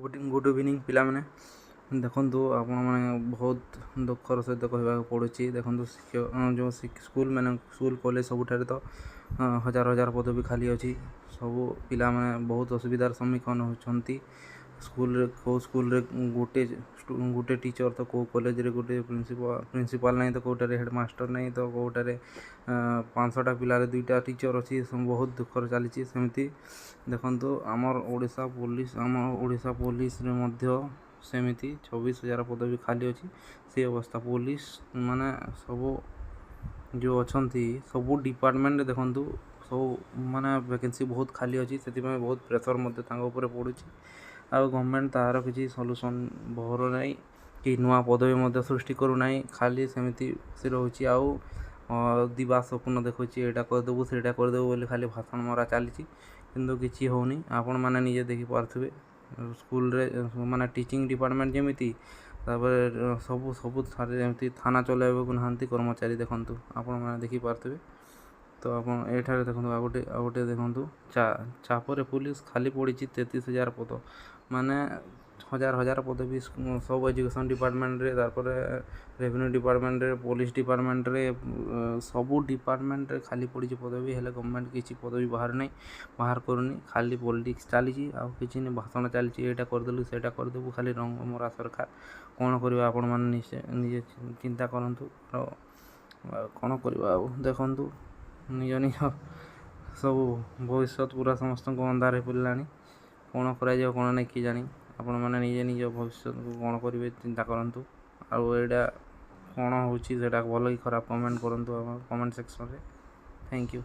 Good evening पिला माने देखंतु आपण माने बहुत दुखर सहित कहवा पड़ुछि देखंतु जो स्कूल माने स्कूल कॉलेज सबुठारे तो हजार हजार पदवी खाली अछि सब पिला माने बहुत असुविधार सम्मुखीन होछंती स्कूल रे गोटे टीचर तो को कॉलेज रे गोटे प्रिंसिपल नहीं तो कोटारे हेडमास्टर नहीं तो कोटारे 500टा पिलारे 2टा टीचर अच्छी बहुत दुखर चली सेमती देखंतु आमर ओडिशा पुलिस रे मध्य सेमिति 24,000 पदवी खाली अच्छी से अवस्था पुलिस माने सब जो अच्छी सब डिपार्टमेंट देखंतु सब माने वैकेंसी बहुत खाली अच्छी से बहुत प्रेसर पड़ुछि आ गवर्नमेंट तार किसी सॉल्यूशन बहर नहीं कि नुआ पदवी सृष्टि करू नहीं खाली सेमिति से रोची आउ दिवा स्वप्न देखुची एटा करदेबू सेटा करदेबू बोली खाली भाषण मरा चली किंतु किसी होनी आपण मैंने निजे देखी पारे स्कूल रे माने टीचिंग डिपार्टमेंट जमीती सब सब जमी थाना चलाइबा को नहांती कर्मचारी देखंतु आपण मैंने देखी पारे तो आप एठारे देखो आ गोटे देखो चापर पुलिस खाली पड़ी 33,000 पद माने हजार हजार पदवी सब एजुकेशन डिपार्टमेंट रे रेवेन्यू डिपार्टमेंट रे पुलिस डिपार्टमेंट रे सबू डिपार्टमेंट रे खाली पड़ी पदवी हेले गवर्नमेंट किसी पदवी बाहर करूनी खाली पॉलिटिक्स चली किसी नहीं भाषण चली एटा करदेलु सेटा करदेबू खाली रंग मरा सरकार कौन करवा आपण मैंने निजे चिंता करंतु कौन करवा देखंतु निज निज सब भविष्य पूरा समस्त अंधार पड़ा कौन कर कौन नहीं कि जानी आपण मैंने निजे निज भविष्य को कौन करेंगे चिंता करूँ आईटा कौन हो भल कि खराब कमेंट करूँ कमेंट सेक्शन रे थैंक यू।